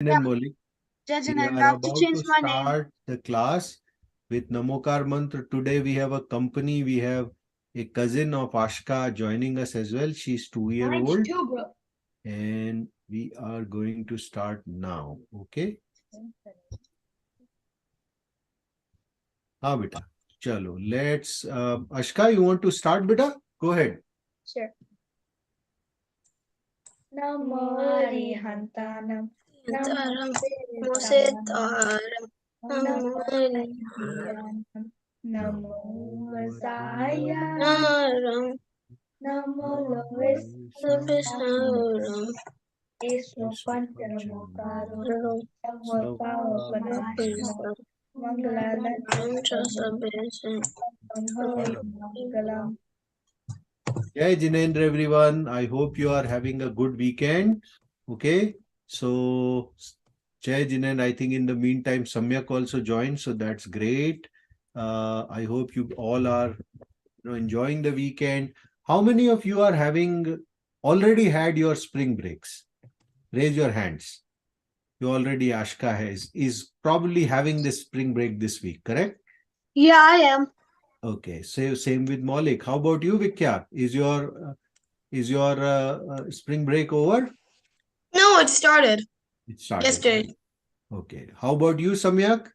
And Maulik, Judge, and we I'm are about to about change to my name. start the class with Namokar Mantra. Today we have a company. We have a cousin of Ashka joining us as well. She's 2 year Mine's old, two, bro. and we are going to start now. Okay? हाँ बेटा चलो let's Ashka, you want to start बेटा? Go ahead. Sure. Namo Arihantanam. Namo Taram, Sitaram. Musitaram, Namo Namaram, Arihantanam. Namo Vasaya. Namo Lois. Nabisaram, Eso Pancharamokaro. Samvapavapanashino. Napisar, Mangalala Namchasabesi, Samhati Mangalam. Jai Jinendra, everyone. I hope you are having a good weekend. Okay. So, Jai Jinendra, I think in the meantime, Samyak also joined. So that's great. I hope you all are enjoying the weekend. How many of you are having already had your spring breaks? Raise your hands. You already, Ashka is probably having this spring break this week, correct? Yeah, I am. Okay. So same with Maulik. How about you, Vikya? Is your spring break over? No, it started It started. yesterday. Okay. How about you, Samyak?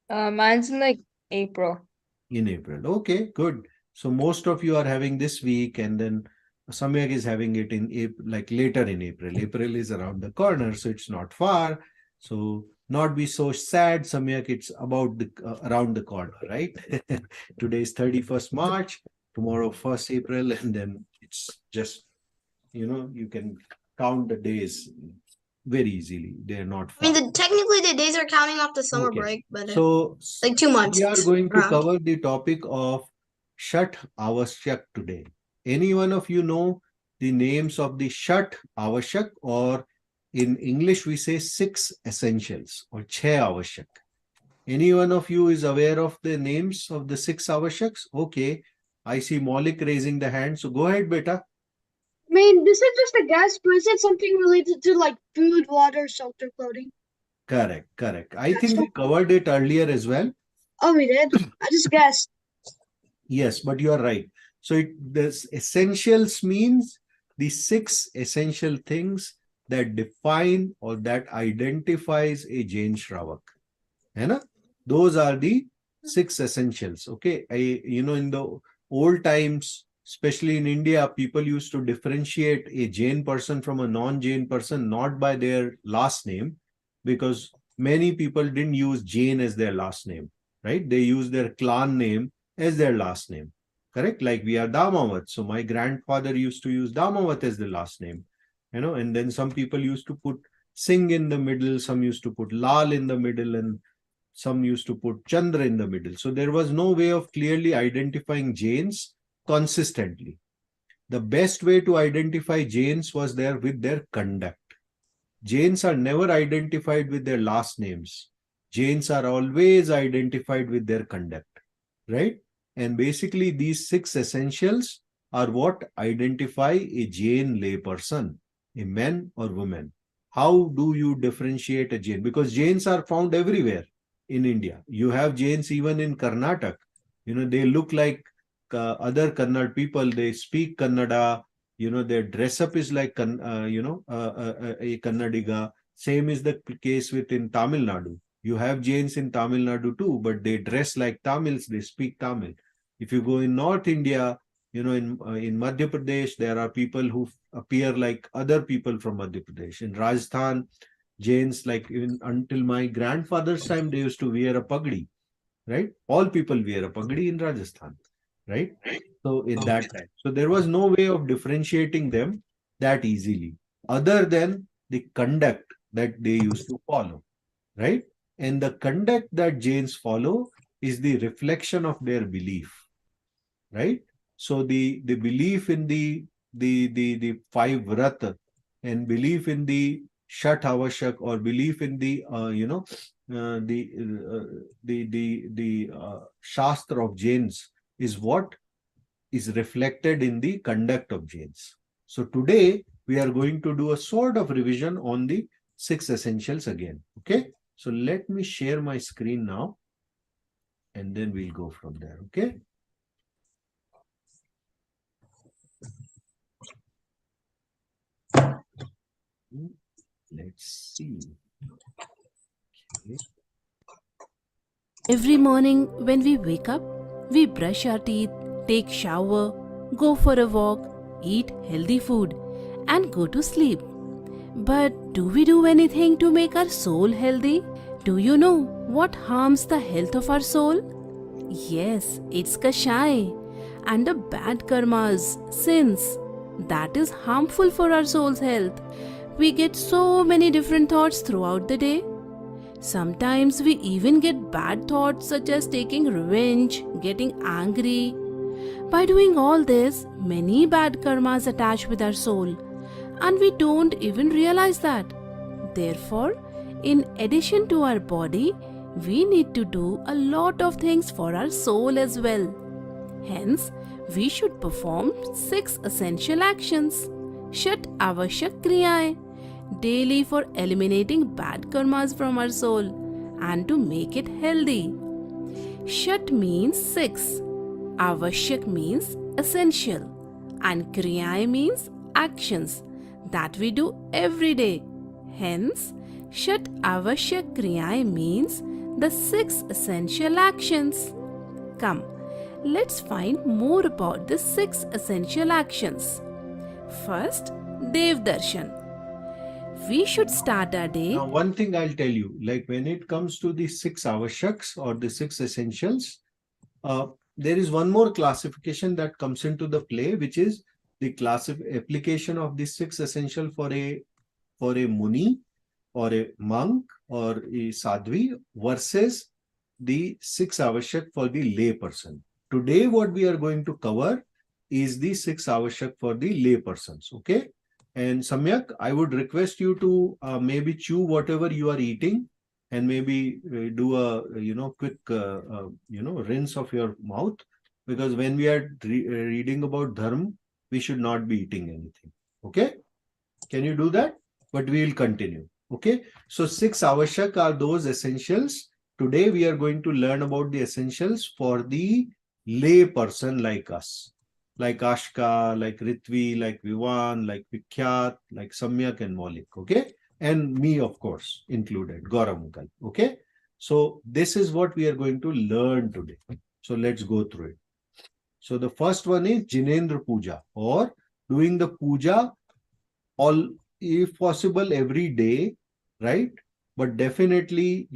Mine's in like April. In April. Okay, good. So most of you are having this week, and then Samyak is having it in April, like later in April. April is around the corner, so it's not far. So not be so sad, Samyak. It's about the around the corner, right? Today is 31st March, tomorrow 1st April, and then it's just you can count the days very easily. They're not I mean, far. technically the days are counting off the summer Okay. break, but So like 2 months we are going to around. cover the topic of Shat Avashyak today. Any one of you know the names of the Shat Avashyak, or in English we say six essentials or Chhe Avashyak? Any one of you is aware of the names of the six Avashyaks? Okay. I see Maulik raising the hand. So go ahead, beta. I mean, this is just a guess, but is it something related to like food, water, shelter, clothing? Correct, correct. I That's think we covered it earlier as well. Oh, we did. I just guessed. Yes, but you are right. So this essentials means the six essential things that define or that identifies a Jain Shravak. है ना? Those are the six essentials. Okay. In the old times, especially in India, people used to differentiate a Jain person from a non-Jain person not by their last name, because many people didn't use Jain as their last name, right? They use their clan name as their last name. Correct? Like we are Damavat. So my grandfather used to use Damavat as the last name. And then some people used to put Singh in the middle, some used to put Lal in the middle, and some used to put Chandra in the middle. So there was no way of clearly identifying Jains consistently. The best way to identify Jains was there with their conduct. Jains are never identified with their last names. Jains are always identified with their conduct, right? And basically, these six essentials are what identify a Jain layperson, a man or woman. How do you differentiate a Jain? Because Jains are found everywhere in India. You have Jains even in Karnataka. They look like other Kannada people. They speak Kannada. Their dress up is like a Kannadiga. Same is the case within Tamil Nadu. You have Jains in Tamil Nadu too, but they dress like Tamils, they speak Tamil. If you go in North India, in Madhya Pradesh, there are people who appear like other people from Madhya Pradesh. In Rajasthan, Jains, like even until my grandfather's time, they used to wear a pagdi, right? All people wear a pagdi in Rajasthan, right? So in that time, so there was no way of differentiating them that easily, other than the conduct that they used to follow, right? And the conduct that Jains follow is the reflection of their belief, right? So the belief in the five vrat and belief in the shat avashak, or belief in the shastra of Jains is what is reflected in the conduct of Jains. So today we are going to do a sort of revision on the 6 essentials again. Okay. So let me share my screen now and then we'll go from there. Okay. Let's see. Okay. Every morning when we wake up, we brush our teeth, take shower, go for a walk, eat healthy food and go to sleep. But do we do anything to make our soul healthy? Do you know what harms the health of our soul? Yes, it's kashai and the bad karmas, sins. That is harmful for our soul's health. We get so many different thoughts throughout the day. Sometimes we even get bad thoughts such as taking revenge, getting angry. By doing all this, many bad karmas attach with our soul and we don't even realize that. Therefore, in addition to our body, we need to do a lot of things for our soul as well. Hence, we should perform 6 essential actions. Shat avashyak kriyaye daily for eliminating bad karmas from our soul and to make it healthy. Shat means 6, avashyak means essential, and kriyaye means actions that we do every day. Hence, Shat avashyak kriyaye means the 6 essential actions. Come, let's find more about the 6 essential actions. First, Dev Darshan. We should start our day. Now, one thing I'll tell you, like when it comes to the 6 avashyaks or the 6 essentials, there is one more classification that comes into the play, which is the application of the 6 essential for a muni or a monk or a sadhvi versus the 6 avashyak for the lay person. Today, what we are going to cover is the 6 avashyak for the lay persons. Okay. And Samyak, I would request you to maybe chew whatever you are eating and maybe do a quick rinse of your mouth, because when we are reading about dharma, we should not be eating anything. Okay, can you do that? But we will continue. Okay, so 6 avashyak are those essentials. Today we are going to learn about the essentials for the lay person like us, like Ashka, like Ritvi, like Vivan, like Vikhyat, like Samyak and Maulik. Okay, and me, of course, included, Gaurav Mughal. Okay, so this is what we are going to learn today. So let's go through it. So the first one is Jinendra Puja, or doing the puja all, if possible, every day, right? But definitely,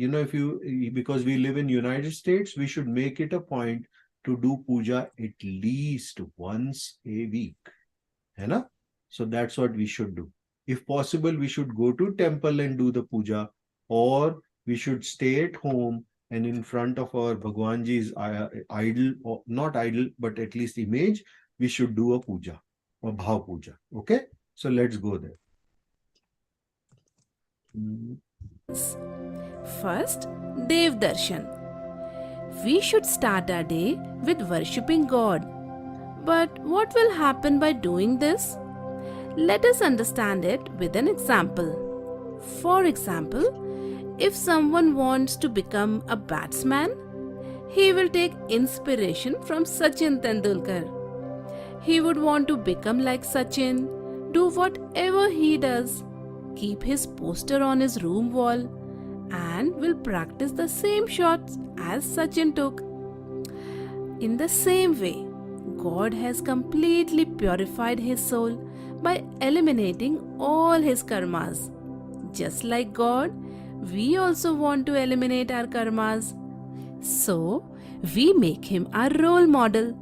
because we live in United States, we should make it a point to do puja at least once a week. Hai na? So that's what we should do. If possible, we should go to temple and do the puja, or we should stay at home and in front of our Bhagwanji's idol, or not idol, but at least image, we should do a puja or bhav puja. Okay, so let's go there. First, Dev Darshan. We should start our day with worshipping God. But what will happen by doing this? Let us understand it with an example. For example, if someone wants to become a batsman, he will take inspiration from Sachin Tendulkar. He would want to become like Sachin, do whatever he does, keep his poster on his room wall, and will practice the same shots as Sachin took. In the same way, God has completely purified his soul by eliminating all his karmas. Just like God, we also want to eliminate our karmas. So, we make him our role model.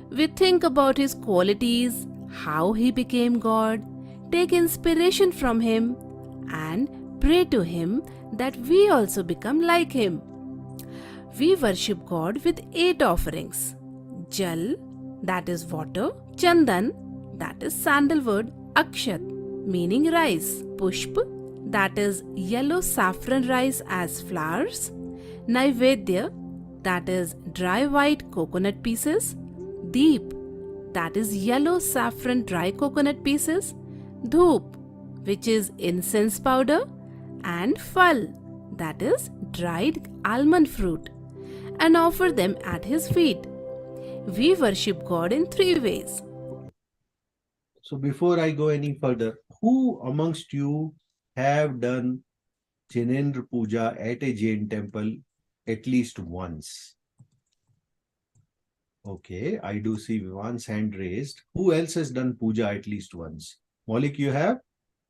We think about his qualities, how he became God, take inspiration from him, and pray to him that we also become like him. We worship God with 8 offerings. Jal, that is water. Chandan, that is sandalwood. Akshat, meaning rice. Pushp, that is yellow saffron rice as flowers. Naivedya, that is dry white coconut pieces. Deep, that is yellow saffron dry coconut pieces. Dhoop, which is incense powder. and phal, that is dried almond fruit, and offer them at his feet. We worship God in three ways. So before I go any further, who amongst you have done Jinendra Puja at a Jain temple at least once? Okay, I do see Vivan's hand raised. Who else has done puja at least once? Maulik, you have?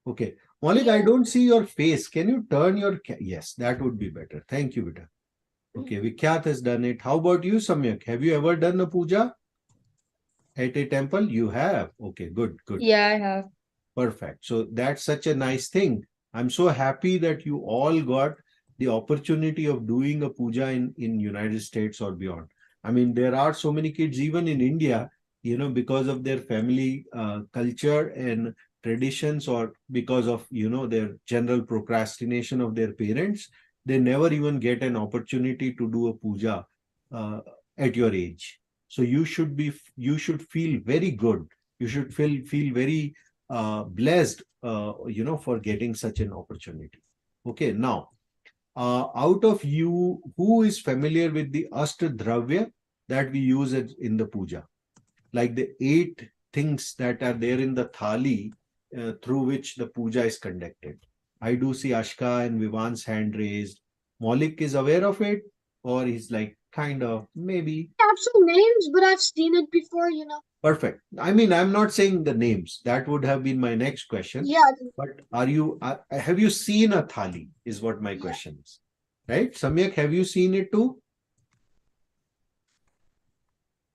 Okay. Maulik, I don't see your face. Can you turn your... Yes, that would be better. Thank you, Vita. Okay, Vikhyat has done it. How about you, Samyak? Have you ever done a puja at a temple? You have. Okay, good, good. Yeah, I have. Perfect. So that's such a nice thing. I'm so happy that you all got the opportunity of doing a puja in United States or beyond. I mean, there are so many kids even in India, you know, because of their family culture and traditions, or because of, you know, their general procrastination of their parents, they never even get an opportunity to do a puja at your age. So you should feel very good. You should feel very blessed, you know, for getting such an opportunity. Okay, now, out of you, who is familiar with the Ashtadravya that we use in the puja? Like the 8 things that are there in the thali through which the puja is conducted. I do see Ashka and Vivan's hand raised. Maulik is aware of it, or he's like kind of maybe. I have some names, but I've seen it before, you know. Perfect. I mean, I'm not saying the names. That would have been my next question. Yeah. But have you seen a thali is what my question is. Right? Samyak, have you seen it too?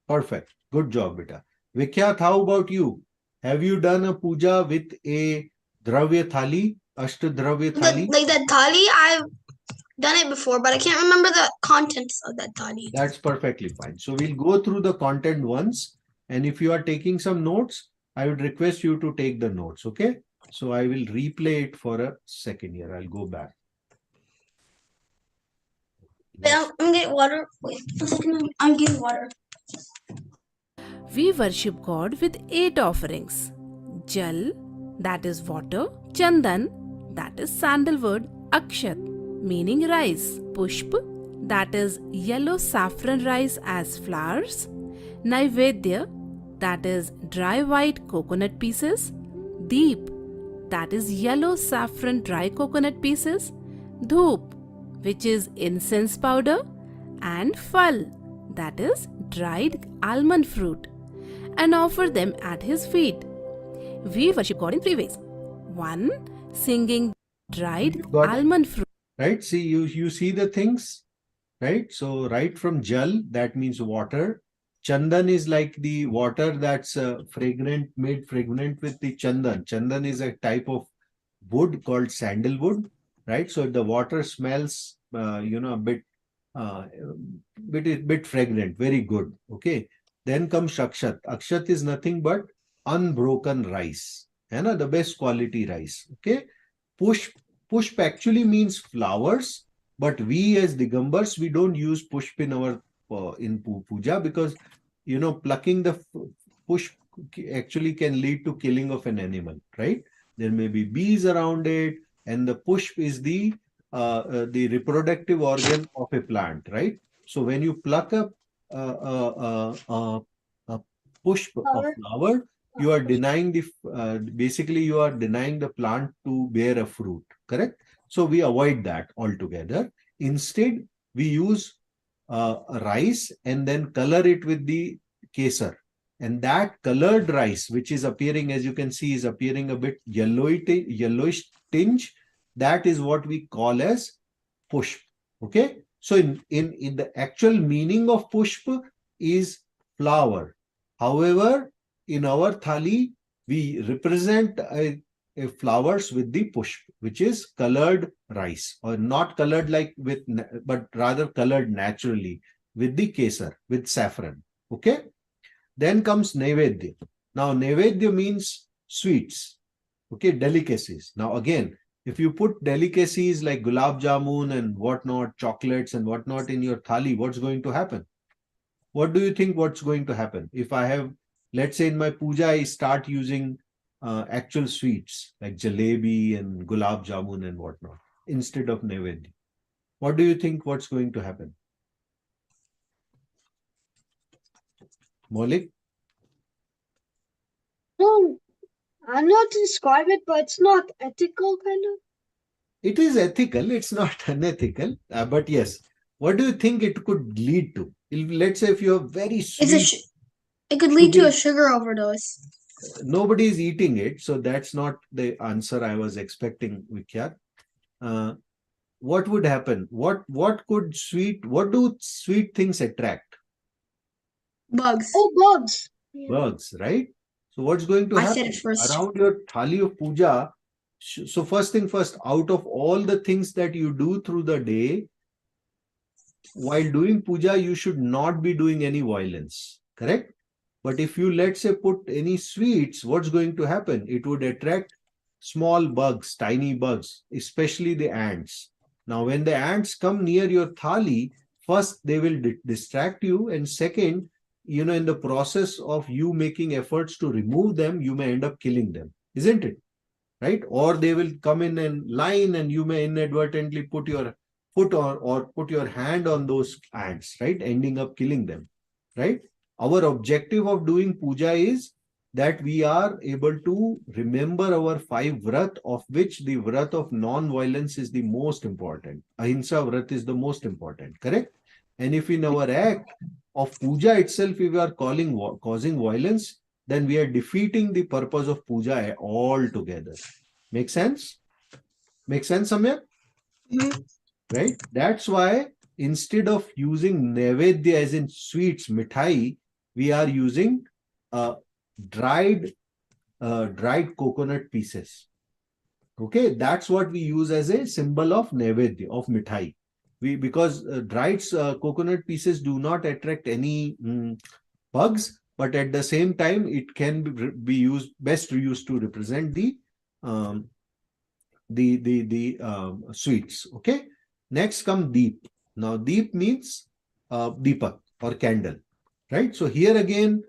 Perfect. Good job, beta. Vikhyat, how about you? Have you done a puja with a dravya thali, Ashtadravya thali? Like that thali, I've done it before, but I can't remember the contents of that thali. That's perfectly fine. So we'll go through the content once. And if you are taking some notes, I would request you to take the notes, okay? So I will replay it for a second here. I'll go back. Wait, I'm getting water. Wait a second, I'm getting water. We worship God with 8 offerings. Jal, that is water. Chandan, that is sandalwood. Akshat, meaning rice. Pushp, that is yellow saffron rice as flowers. Naivedya, that is dry white coconut pieces. Deep, that is yellow saffron dry coconut pieces. Dhoop, which is incense powder. And phal, that is dried almond fruit, and offer them at his feet. We worship God in 3 ways. 1. Singing dried Got it. almond fruit. Right? See, you see the things, right? So right from jal, that means water. Chandan is like the water that's fragrant, made fragrant with the chandan. Chandan is a type of wood called sandalwood, right? So the water smells, you know, a bit fragrant, very good. Okay. Then comes Akshat. Akshat is nothing but unbroken rice, the best quality rice. Okay. Pushp actually means flowers, but we as Digambars, we don't use pushp in our puja, because, you know, plucking the pushp actually can lead to killing of an animal, right? There may be bees around it, and the pushp is the reproductive organ of a plant, right? So when you pluck up a pushp of flower, you are denying basically you are denying the plant to bear a fruit, correct? So we avoid that altogether. Instead, we use rice and then color it with the kesar. And that colored rice, which is appearing, as you can see, is appearing a bit yellowish tinge. That is what we call as pushp. Okay. So in the actual meaning of pushp is flower. However, in our thali, we represent a flowers with the pushp, which is colored rice, or not colored like with, but rather colored naturally with the kesar, with saffron. Okay. Then comes Naivedya. Now, Naivedya means sweets, okay, delicacies. Now, again, if you put delicacies like gulab jamun and whatnot, chocolates and whatnot in your thali, what's going to happen? What do you think what's going to happen? If I have, let's say in my puja, I start using actual sweets like jalebi and gulab jamun and whatnot. instead of Naivedya. What do you think what's going to happen? Maulik? No, I'm not to describe it, but it's not ethical, kind of. It is ethical, it's not unethical. But yes, what do you think it could lead to? Let's say if you have very It's a sweet, it could lead to sugary- a sugar overdose. nobody is eating it, so that's not the answer I was expecting, Vikhyat. What would happen? What do sweet things attract? Bugs. Oh, bugs. Yeah. Bugs, right? So what's going to I said happen? it first. Around your thali of puja, so first thing first, out of all the things that you do through the day, while doing puja, you should not be doing any violence, correct? But if you, let's say, put any sweets, what's going to happen? It would attract small bugs, tiny bugs, especially the ants. Now, when the ants come near your thali, first they will distract you, and second, in the process of you making efforts to remove them, you may end up killing them, isn't it? Right? Or they will come in and line, and you may inadvertently put your foot or put your hand on those ants, right? Ending up killing them, right? Our objective of doing puja is that we are able to remember our 5 vrat, of which the vrat of non-violence is the most important. Ahimsa vrat is the most important, correct? And if in our act of puja itself, if we are causing violence, then we are defeating the purpose of puja altogether. Make sense? Make sense, Samyak? Mhm. Right? That's why instead of using Naivedya as in sweets, mithai, we are using dried coconut pieces. Okay, that's what we use as a symbol of Naivedya, of mithai. Because dried coconut pieces do not attract any bugs, but at the same time, it can be best used to represent the sweets. Okay. Next come deep. Now deep means deepak or candle, right? So here again,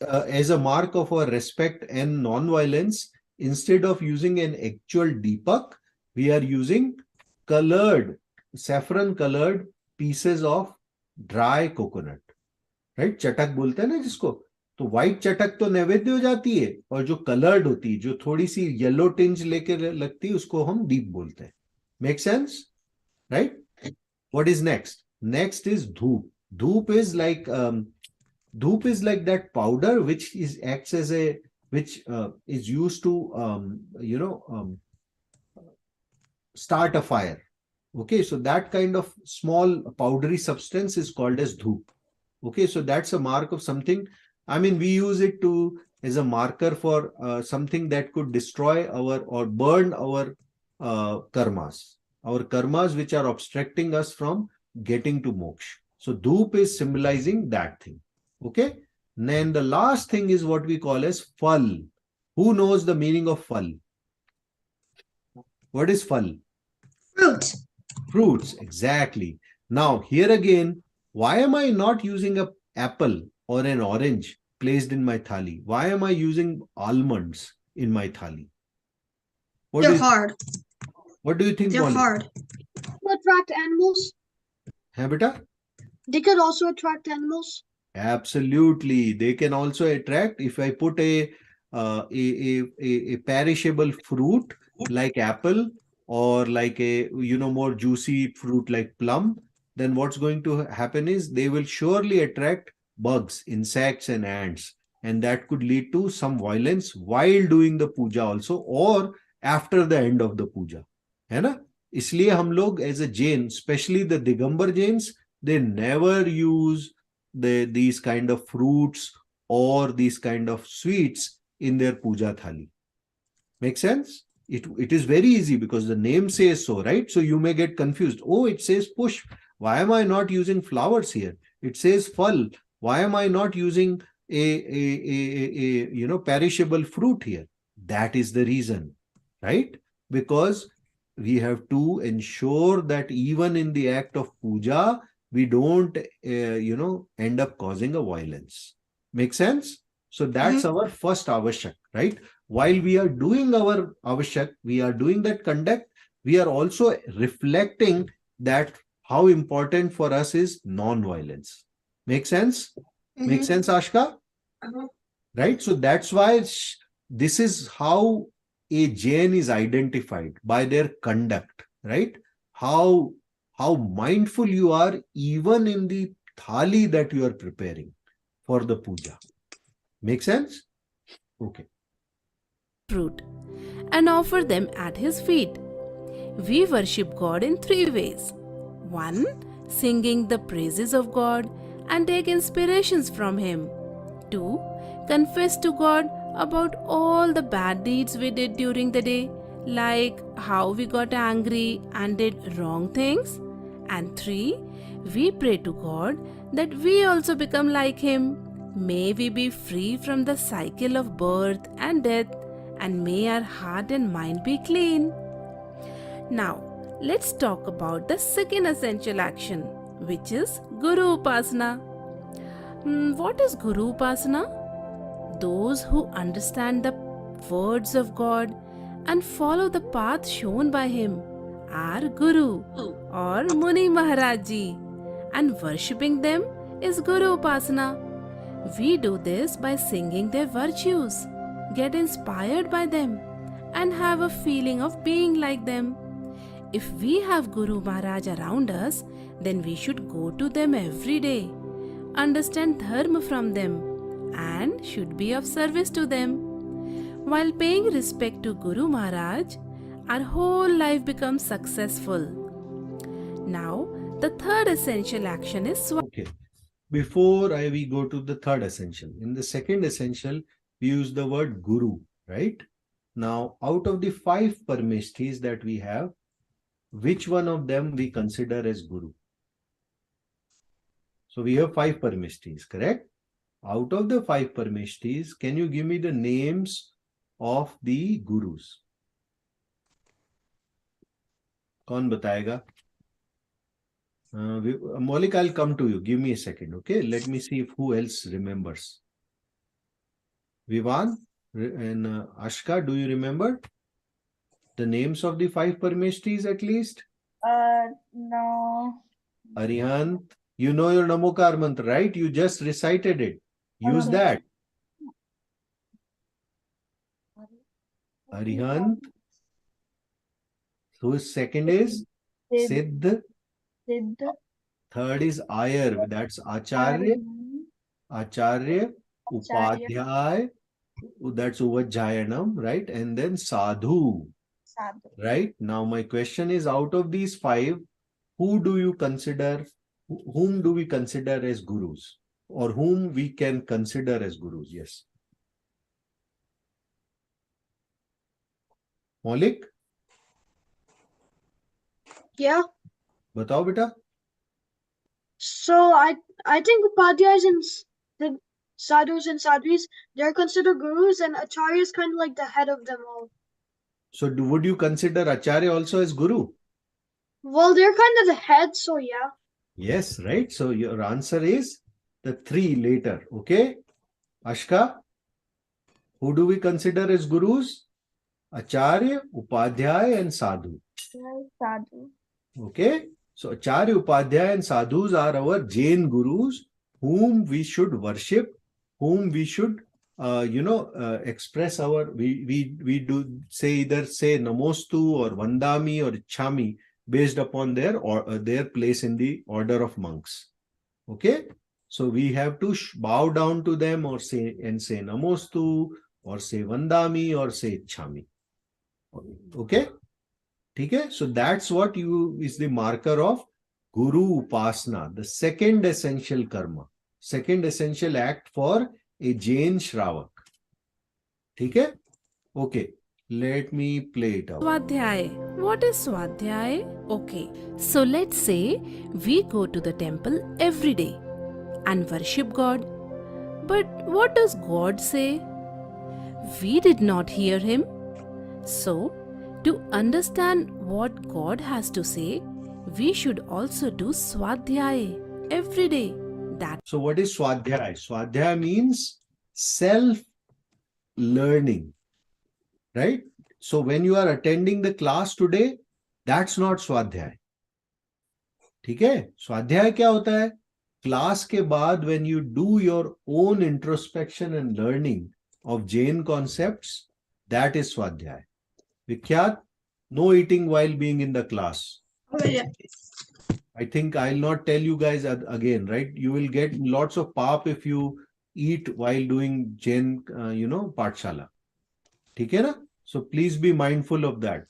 as a mark of our respect and non-violence, instead of using an actual deepak, we are using saffron colored pieces of dry coconut, right? चटक बोलते हैं ना जिसको, तो white चटक तो नैवेद्य हो जाती है, और जो कलर्ड होती है, जो थोड़ी सी येलो टिंज लेके लगती है, उसको हम डीप बोलते हैं. Make sense? Right? What is next? Next is dhoop. Dhoop is like that powder which is used to start a fire. Okay, so that kind of small powdery substance is called as dhoop. Okay, so that's a mark of something. I mean, we use it as a marker for something that could destroy or burn our karmas. Our karmas which are obstructing us from getting to moksha. So dhoop is symbolizing that thing. Okay. Then the last thing is what we call as phal. Who knows the meaning of phal? What is phal? Fruit. Fruits, exactly. Now, here again, why am I not using an apple or an orange placed in my thali? Why am I using almonds in my thali? They're hard. What do you think, They're Molly? hard. Attract animals. Hai, beta? They could also attract animals. Absolutely. They can also attract. If I put a perishable fruit like apple, or like a more juicy fruit like plum, then what's going to happen is they will surely attract bugs, insects, and ants, and that could lead to some violence while doing the puja also, or after the end of the puja. है ना? इसलिए हम लोग as a Jain, especially the Digambar Jains, they never use these kind of fruits or these kind of sweets in their puja thali. Make sense? It is very easy because the name says so, right? So you may get confused. Oh, it says push. Why am I not using flowers here? It says phal. Why am I not using a perishable fruit here? That is the reason, right? Because we have to ensure that even in the act of puja, we don't, end up causing a violence. Make sense? So that's our first avashak, right? While we are doing our avashak, we are doing that conduct, we are also reflecting that how important for us is non-violence. Make sense? Make sense, Ashka? Uh-huh. Right? So that's why this is how a Jain is identified, by their conduct, right? How mindful you are even in the thali that you are preparing for the puja. Make sense? Okay. fruit and offer them at his feet. We worship God in three ways. 1. Singing the praises of God and take inspirations from Him. 2. Confess to God about all the bad deeds we did during the day, like how we got angry and did wrong things. And 3. We pray to God that we also become like Him. May we be free from the cycle of birth and death, and may our heart and mind be clean. Now, let's talk about the second essential action, which is Guru Upasana. What is Guru Upasana? Those who understand the words of God and follow the path shown by Him are Guru or Muni Maharaj Ji, and worshipping them is Guru Upasana. We do this by singing their virtues, get inspired by them, and have a feeling of being like them. If we have Guru Maharaj around us, then we should go to them every day, understand dharma from them, and should be of service to them. While paying respect to Guru Maharaj, our whole life becomes successful. Now, the third essential action is Okay. Before we go to the third essential, in the second essential, we use the word Guru, right? Now, out of the 5 parmeshtis that we have, which one of them we consider as Guru? So we have 5 parmeshtis, correct? Out of the 5 parmeshtis, can you give me the names of the Gurus? कौन बताएगा? Maulik, I'll come to you. Give me a second, okay? Let me see if who else remembers. Vivan and Ashka, do you remember the names of the 5 parmeshtis at least? No. Arihant, you know your Namokar mantra, right? You just recited it. Use Okay. that. Arihant. Whose second is Siddh. Siddh. Third is Ayar. That's Acharya. Acharya. Upadhyay. That's Uvajjayanam, right? And then Sadhu. Sadhu. Right? Now my question is, out of these 5, who do you consider, whom do we consider as gurus? Or whom we can consider as gurus? Yes. Maulik, Yeah. batao beta. So I think Upadhyayas and the sadhus and sadhvis, they're considered gurus, and Acharya is kind of like the head of them all. So would you consider Acharya also as guru? Well, they're kind of the head, so yeah. Yes, right? So your answer is the 3 later. Okay. Ashka, who do we consider as gurus? Acharya, Upadhyay and Sadhu. Sadhu. Okay. So Acharya, Upadhyay and Sadhus are our Jain gurus whom we should worship, whom we should express our, we do either say Namostu or Vandami or Ichhami based upon their place in the order of monks. Okay. So we have to bow down to them or say Namostu or say Vandami or say Ichhami. Okay. Okay. So that's what is the marker of Guru Upasana, the second essential karma, second essential act for a Jain Shravak. Okay. Okay. Let me play it out. Swadhyay. What is Swadhyay? Okay, so let's say we go to the temple every day and worship God. But what does God say? We did not hear Him. So, to understand what God has to say, we should also do Swadhyay every day. So what is Swadhyay? Swadhyay means self-learning, right? So when you are attending the class today, That's not स्वाध्याय. ठीक है? स्वाध्याय क्या होता है? Class के बाद when you do your own introspection and learning of Jain concepts, that is स्वाध्याय. Vikhyat, no eating while being in the class. Oh, yeah. I think I'll not tell you guys again, right? You will get lots of pap if you eat while doing Jain, Pathshala. ठीक है ना? So please be mindful of that.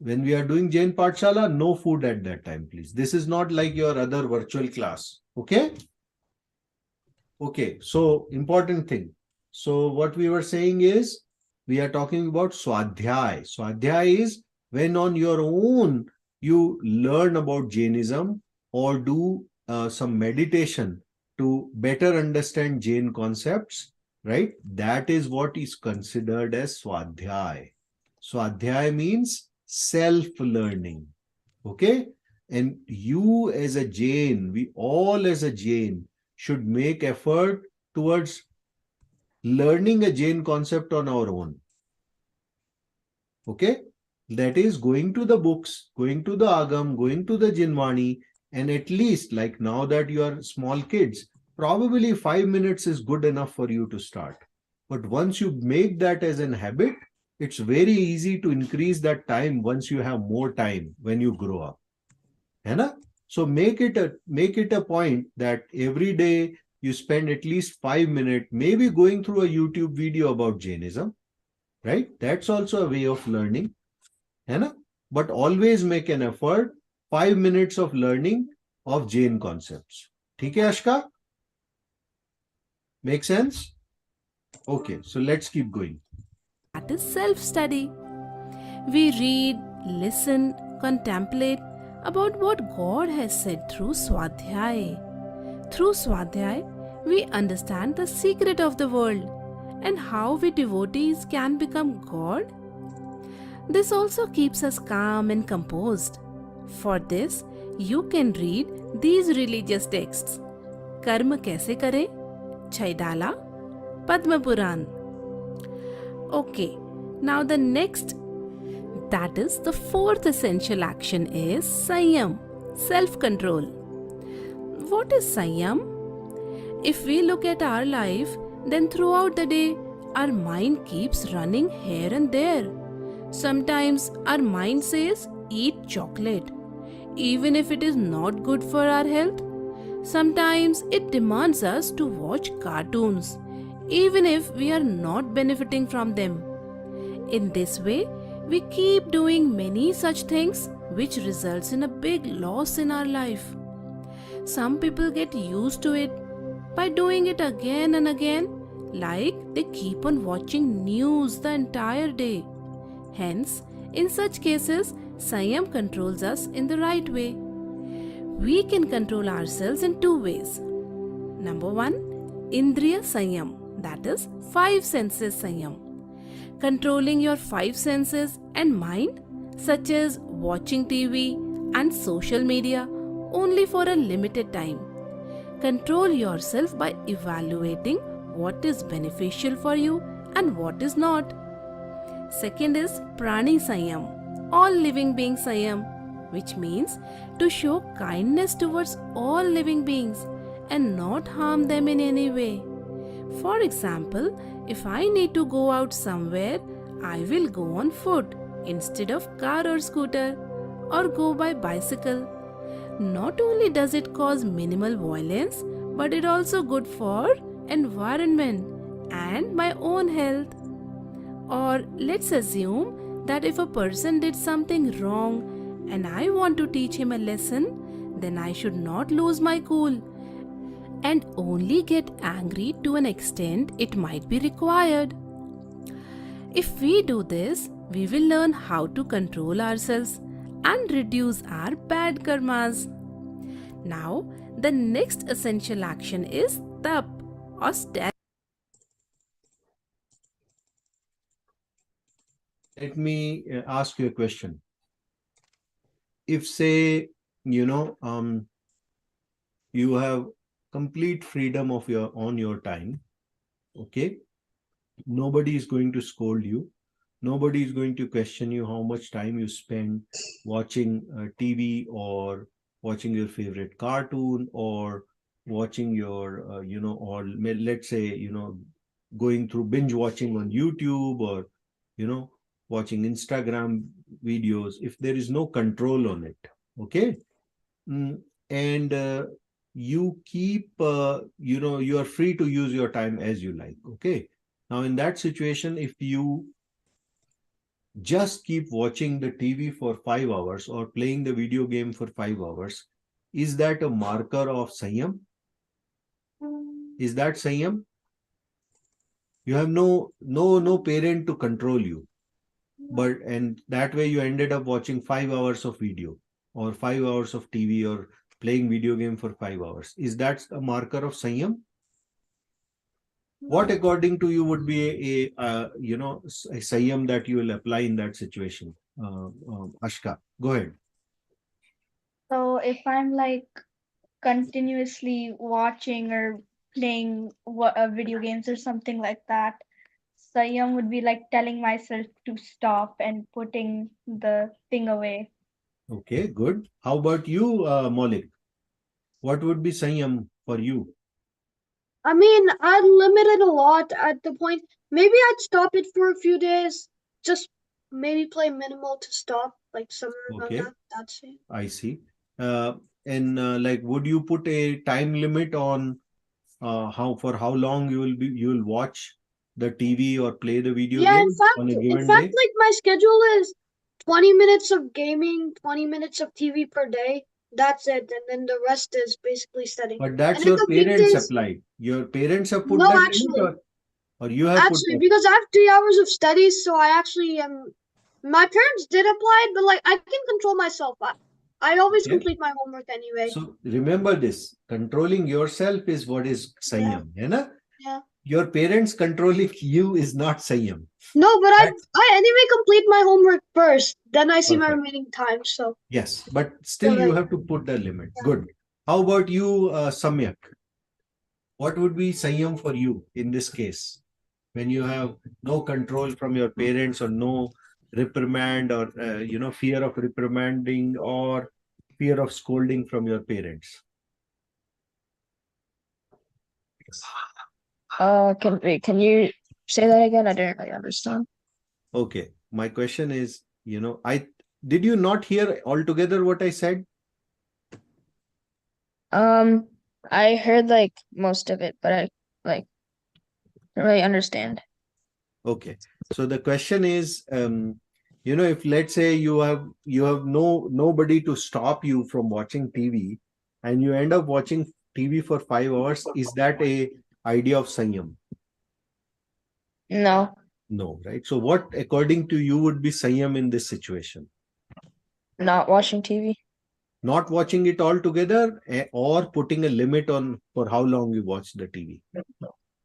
When we are doing Jain Pathshala, no food at that time, please. This is not like your other virtual class. Okay? Okay, so important thing. So what we were saying is, we are talking about Swadhyay. Swadhyay is when on your own you learn about Jainism or do some meditation to better understand Jain concepts, right? That is what is considered as Swadhyay. Swadhyay means self-learning. Okay? And you as a Jain, we all as a Jain should make effort towards learning a Jain concept on our own. Okay? That is going to the books, going to the Agam, going to the Jinvani, and at least, like now that you are small kids, probably 5 minutes is good enough for you to start. But once you make that as an habit, it's very easy to increase that time once you have more time when you grow up. Hai na? So make it a point that every day you spend at least 5 minutes, maybe going through a YouTube video about Jainism, right? That's also a way of learning. Hai na? But always make an effort, 5 minutes of learning of Jain concepts. ठीक है Ashka? Make sense? Okay, so let's keep going. That is self-study. We read, listen, contemplate about what God has said through Swadhyay. Through Swadhyay, we understand the secret of the world and how we devotees can become God. This also keeps us calm and composed. For this, you can read these religious texts. Karma kaise kare? Chaidala, Padma Puran. Okay, now the next, that is the fourth essential action is Sanyam, self-control. What is Sanyam? If we look at our life, then throughout the day, our mind keeps running here and there. Sometimes our mind says, eat chocolate, even if it is not good for our health. Sometimes it demands us to watch cartoons, even if we are not benefiting from them. In this way, we keep doing many such things which results in a big loss in our life. Some people get used to it by doing it again and again, like they keep on watching news the entire day. Hence, in such cases, Sanyam controls us in the right way. We can control ourselves in two ways. Number one, Indriya Sanyam, that is 5 senses Sanyam. Controlling your 5 senses and mind, such as watching TV and social media only for a limited time. Control yourself by evaluating what is beneficial for you and what is not. Second is Prani Sanyam, all living beings Sanyam, which means to show kindness towards all living beings and not harm them in any way. For example, if I need to go out somewhere, I will go on foot instead of car or scooter, or go by bicycle. Not only does it cause minimal violence, but it also good for environment and my own health. Or let's assume that if a person did something wrong and I want to teach him a lesson, then I should not lose my cool and only get angry to an extent it might be required. If we do this, we will learn how to control ourselves and reduce our bad karmas. Now, the next essential action is tap or stand. Let me ask you a question. If say, you have complete freedom of your time, okay? Nobody is going to scold you. Nobody is going to question you how much time you spend watching TV or watching your favorite cartoon or watching your, or let's say, going through binge watching on YouTube or, watching Instagram videos if there is no control on it. Okay. And you keep, you are free to use your time as you like. Okay. Now, in that situation, if you just keep watching the TV for 5 hours or playing the video game for 5 hours, is that a marker of Sanyam? Is that Sanyam? You have no parent to control you. And that way you ended up watching 5 hours of video or 5 hours of TV or playing video game for 5 hours. Is that a marker of Sanyam? What, according to you, would be a Sanyam that you will apply in that situation? Ashka, go ahead. So if I'm like continuously watching or playing video games or something like that, Sayam would be like telling myself to stop and putting the thing away. Okay, good. How about you, Maulik? What would be Sanyam for you? I mean, I'd limit it a lot at the point. Maybe I'd stop it for a few days. Just maybe play minimal to stop, like somewhere around Okay. that's it. I see. Like, would you put a time limit on how long you will watch the TV or play the video Yeah, game on a in given fact, day? like my schedule is 20 minutes of gaming, 20 minutes of TV per day. That's it, and then the rest is basically studying. But that's And in your the parents weekdays, applied. Your parents have put no, that actually, limit, or you have put that? because I have 3 hours of studies, so I actually am. My parents did apply it, but like I can control myself. I always Okay. complete my homework anyway. So remember this: controlling yourself is what is Sanyam. Yeah. Yeah. Your parents controlling you is not Sanyam. No, but I That's- anyway complete my homework first. Then I see my Perfect. remaining time. So Yes, but still you have to put the limit. Good. How about you, Samyak? What would be Sanyam for you in this case? When you have no control from your parents or no reprimand or, fear of reprimanding or fear of scolding from your parents. Can you say that again? I didn't really understand. Okay. My question is, did you not hear altogether what I said? I heard like most of it, but I like don't really understand. Okay. So the question is, if let's say you have nobody to stop you from watching TV and you end up watching TV for 5 hours, is that a idea of Sanyam? No, No, right? So what, according to you, would be Sanyam in this situation? not watching TV. Not watching it altogether, or putting a limit on for how long you watch the TV.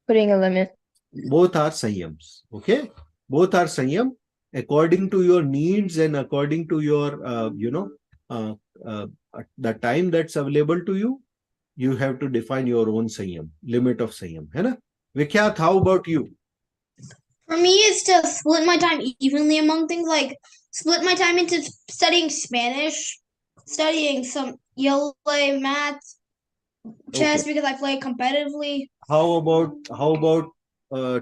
Putting a limit. Both are Sanyams. Okay? Both are Sanyam according to your needs and according to your, the time that's available to you. You have to define your own Sanyam, limit of Sanyam. Hai na? Vikhyat, how about you? For me, it's to split my time evenly among things, like split my time into studying Spanish, studying some yellow math, chess Okay. because I play competitively. How about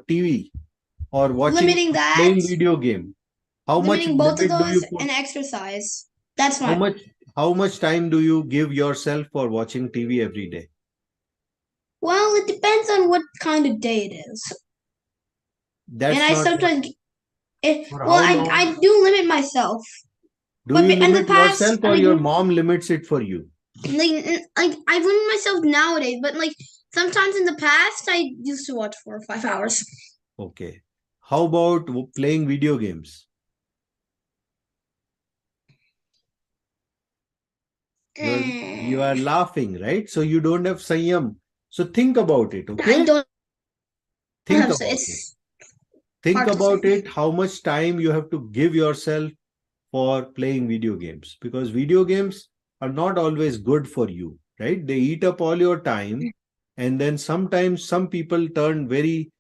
TV or Limiting that. playing video game? How much Limiting both of limit do you those put? and exercise. That's How my. how much time do you give yourself for watching TV every day? Well, it depends on what kind of day it is. That's And I not. sometimes. For Well, how long? I do limit myself. Do but you in the limit past, yourself or your mom limits it for you? Like I limit myself nowadays, but like sometimes in the past, I used to watch 4 or 5 hours. Okay. How about playing video games? You are laughing, right? So you don't have Sanyam. So think about it, okay? I don't Think have about it. it's Think hard to about say. it, how much time you have to give yourself for playing video games, because video games are not always good for you, right? They eat up all your time, and then sometimes some people turn very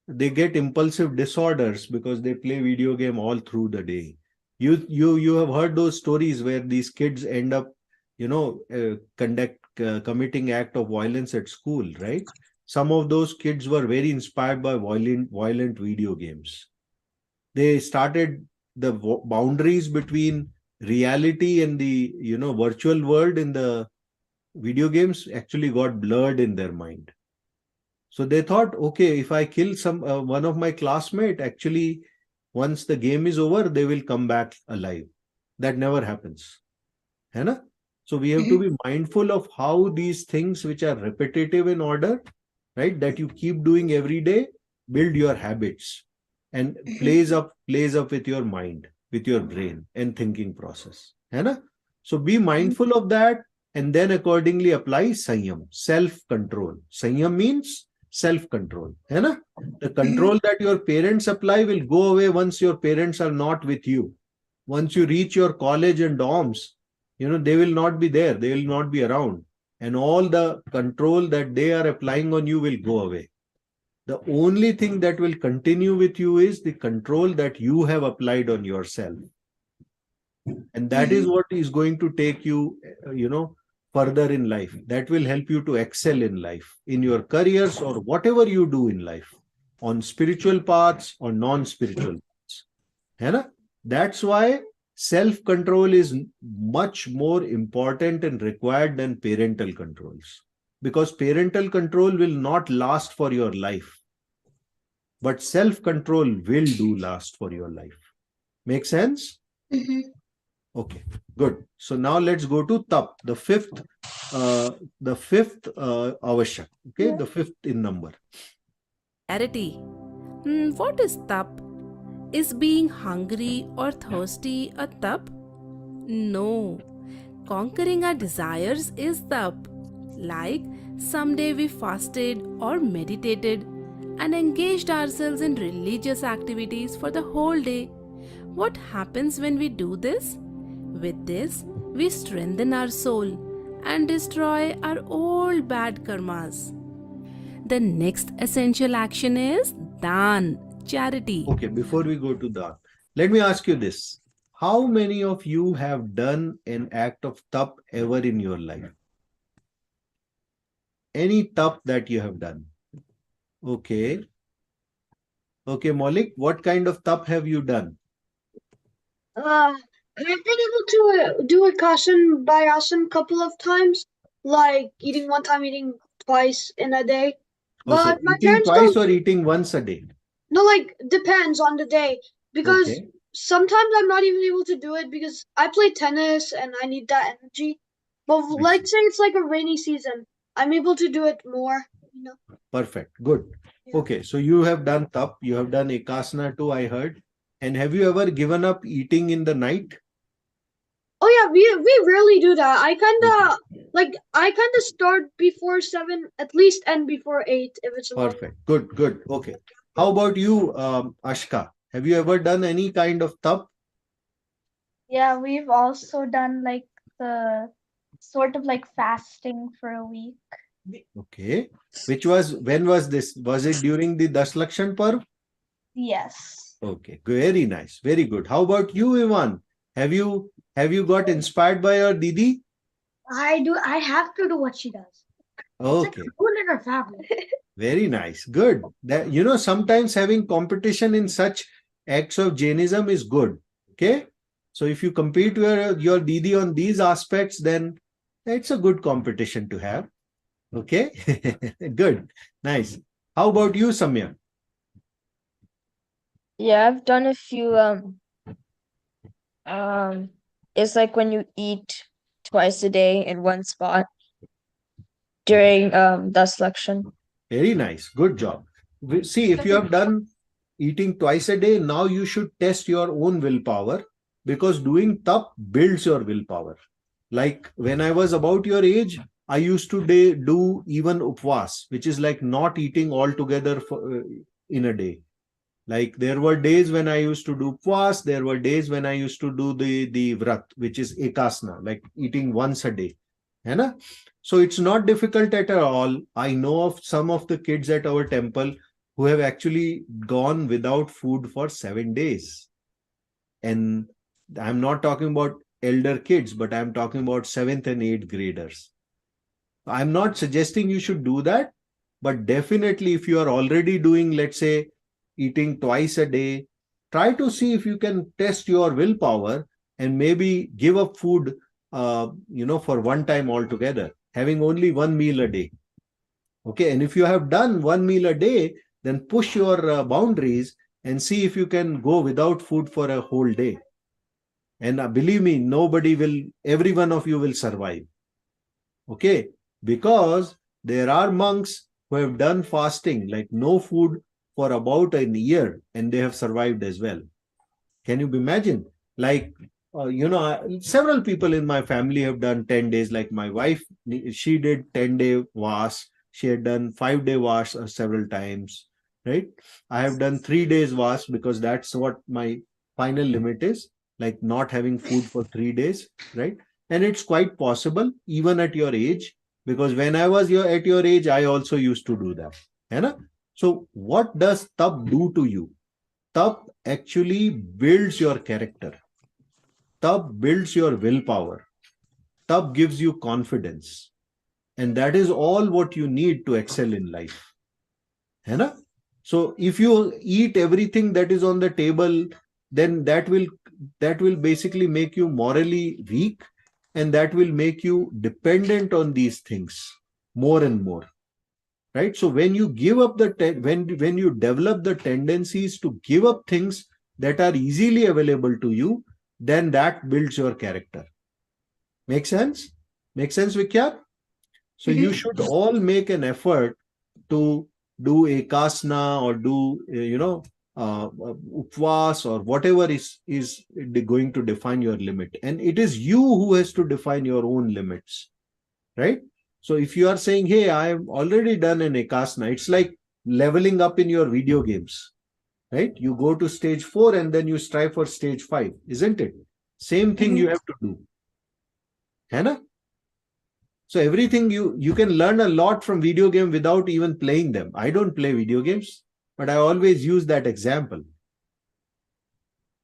they get impulsive disorders because they play video game all through the day. You have heard those stories where these kids end up, committing act of violence at school, right? Some of those kids were very inspired by violent video games. They started the boundaries between reality and the virtual world in the video games actually got blurred in their mind. So they thought, okay, if I kill one of my classmate, actually, once the game is over, they will come back alive. That never happens. Hai na? So we have to be mindful of how these things which are repetitive in order, right, that you keep doing every day, build your habits and plays up with your mind, with your brain and thinking process. Hai na? So be mindful of that and then accordingly apply Sanyam, self-control. Sanyam means self-control. Hai na? The control that your parents apply will go away once your parents are not with you. Once you reach your college and dorms, they will not be there. They will not be around. And all the control that they are applying on you will go away. The only thing that will continue with you is the control that you have applied on yourself. And that is what is going to take you, further in life. That will help you to excel in life, in your careers or whatever you do in life, on spiritual paths or non-spiritual paths. Hai na? That's why self-control is much more important and required than parental controls. Because parental control will not last for your life. But self-control will do last for your life. Make sense? Okay, good. So now let's go to tap, the fifth avashyak. Okay, the fifth in number. Clarity. What is tap? Is being hungry or thirsty a tap? No. Conquering our desires is tap. Like someday we fasted or meditated and engaged ourselves in religious activities for the whole day. What happens when we do this? With this, we strengthen our soul and destroy our old bad karmas. The next essential action is Dan, charity. Okay, before we go to that, let me ask you this. How many of you have done an act of tap ever in your life? Any tap that you have done? Okay. Okay, Maulik, what kind of tap have you done? I've been able to do a caution by asan couple of times, like eating one time, eating twice in a day. But my eating parents twice don't. Or eating once a day? No, like depends on the day because Okay. sometimes I'm not even able to do it because I play tennis and I need that energy. But let's say it's like a rainy season, I'm able to do it more. Perfect. Good. Yeah. Okay, so you have done tap, you have done ekasana too, I heard. And have you ever given up eating in the night? Oh yeah, we rarely do that. I kind of start before 7 at least, and before 8 if it's a Perfect. Good. Okay. How about you, Ashka? Have you ever done any kind of tap? Yeah, we've also done like the sort of like fasting for a week. Okay. When was this? Was it during the Dashlakshan Parv? Yes. Okay. Very nice. Very good. How about you, Ivan? Have you got inspired by your Didi? I do. I have to do what she does. Okay. It's like food in her family. Very nice. Good. That, sometimes having competition in such acts of Jainism is good. Okay. So if you compete with your Didi on these aspects, then it's a good competition to have. Okay. Good. Nice. How about you, Samya? Yeah, I've done a few it's like when you eat twice a day in one spot during Dashlakshan. Very nice. Good job. See, if you have done eating twice a day, now you should test your own willpower, because doing tap builds your willpower. Like when I was about your age, I used to do even upvas, which is like not eating altogether in a day. Like there were days when I used to do upvas, there were days when I used to do the vrat, which is ekasana, like eating once a day. Hai na? So it's not difficult at all. I know of some of the kids at our temple who have actually gone without food for 7 days. And I'm not talking about elder kids, but I'm talking about 7th and 8th graders. I'm not suggesting you should do that, but definitely if you are already doing, let's say, eating twice a day, try to see if you can test your willpower and maybe give up food, for one time altogether, having only one meal a day. Okay, and if you have done one meal a day, then push your boundaries and see if you can go without food for a whole day. And believe me, every one of you will survive. Okay, because there are monks who have done fasting, like no food for about a year, and they have survived as well. Can you imagine? Like, several people in my family have done 10 days. Like my wife, she did 10-day fast. She had done 5-day fast several times, right? I have done 3 days fast because that's what my final limit is, like not having food for 3 days, right? And it's quite possible even at your age, because when I was at your age, I also used to do that. Hai. So what does tab do to you? Tab actually builds your character. Tab builds your willpower. Tab gives you confidence. And that is all what you need to excel in life. Hai na? So if you eat everything that is on the table, then that will basically make you morally weak, and that will make you dependent on these things more and more. Right? So when you give up when you develop the tendencies to give up things that are easily available to you, then that builds your character. Make sense? Make sense, Vikyat? So you should all make an effort to do ekasana or do upvas or whatever is going to define your limit. And it is you who has to define your own limits, right? So if you are saying, hey, I have already done an ekasana, it's like leveling up in your video games, right? You go to stage 4 and then you strive for stage 5, isn't it? Same thing you have to do. Hai na? So everything you can learn a lot from video game without even playing them. I don't play video games, but I always use that example.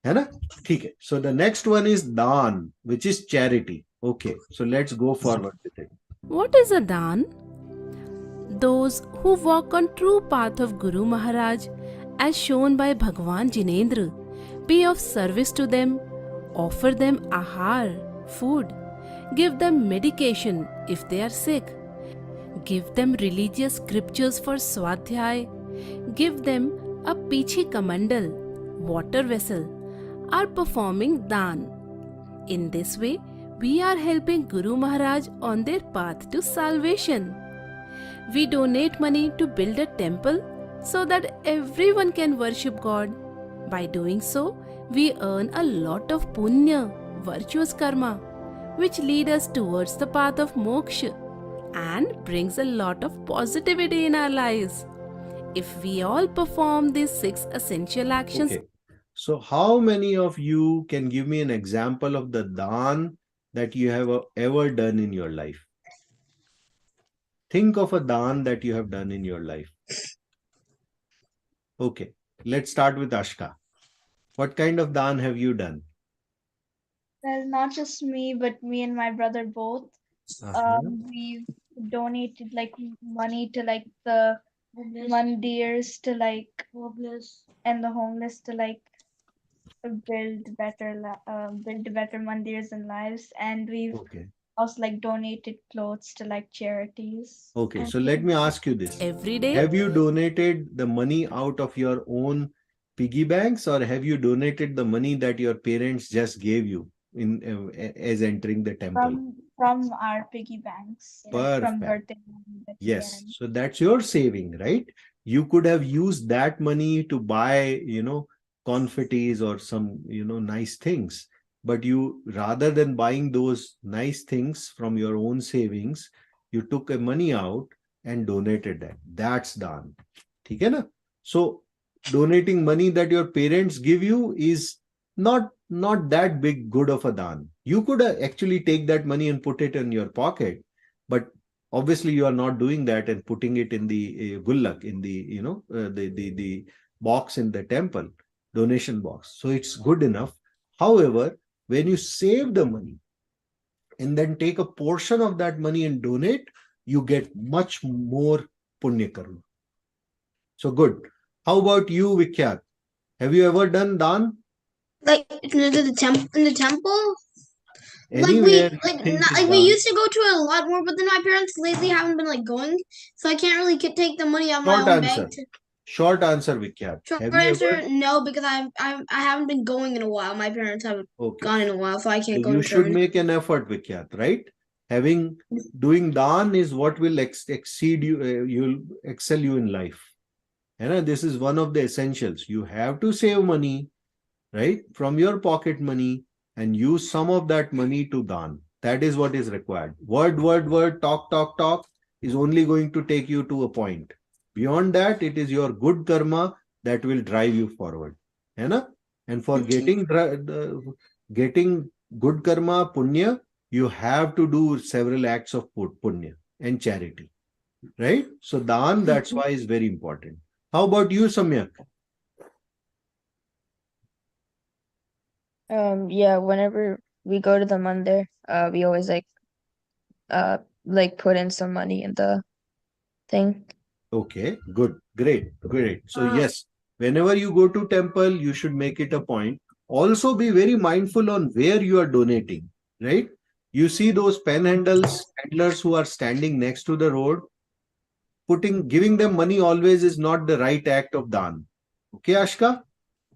Hai na? Okay. So the next one is daan, which is charity. Okay. So let's go forward with it. What is a daan? Those who walk on true path of Guru Maharaj, as shown by Bhagwan Jinendra, be of service to them, offer them ahar, food, give them medication if they are sick, give them religious scriptures for swadhyay, give them a pichi kamandal, water vessel, are performing daan. In this way, we are helping Guru Maharaj on their path to salvation. We donate money to build a temple so that everyone can worship God. By doing so, we earn a lot of punya, virtuous karma, which lead us towards the path of moksha and brings a lot of positivity in our lives. If we all perform these 6 essential actions. Okay. So how many of you can give me an example of the daan that you have ever done in your life? Think of a daan that you have done in your life. Okay. Let's start with Ashka. What kind of daan have you done? Well, not just me, but me and my brother both. We donated like money to like the mandirs to like homeless and the homeless to like build better mandirs and lives, and we've Okay. also like donated clothes to like charities. Okay. So let me ask you this. Every day, Have you donated the money out of your own piggy banks, or have you donated the money that your parents just gave you as entering the temple? From our piggy banks, like from Perfect. birthday money that we Yes. earn. So that's your saving, right? You could have used that money to buy, confettis or some, nice things. But you, rather than buying those nice things from your own savings, you took a money out and donated that. That's daan. ठीक है ना? So donating money that your parents give you is not that big good of a daan. You could actually take that money and put it in your pocket, but Obviously, you are not doing that and putting it in the gullak, in the the box in the temple, donation box. So it's good enough. However, when you save the money and then take a portion of that money and donate, you get much more punya karma. So good. How about you, Vikyat? Have you ever done dan? Like in the temple. Anywhere you Like think not, is like we dan? used to go to it a lot more, but then my parents lately haven't been like going, so I can't really take the money out of my Short own answer. bank. Short answer, Vikyat. Short Have you answer, ever? no, because I haven't been going in a while. My parents haven't Okay. gone in a while, so I So can't go you in should turn. make an effort, Vikyat, right? Doing dan is what will exceed you, you'll excel you in life. And this is one of the essentials. You have to save money, right, from your pocket money and use some of that money to dan. That is what is required. Word, talk is only going to take you to a point. Beyond that, it is your good karma that will drive you forward. And for getting good karma, punya, you have to do several acts of punya and charity. Right? So dan, that's why is very important. How about you, Samyak? Yeah, whenever we go to the mandir, we always like put in some money in the thing. Okay, good, great. So Uh, yes, whenever you go to temple, you should make it a point. Also be very mindful on where you are donating, right? You see those handlers who are standing next to the road, giving them money always is not the right act of dan. Okay, Ashka?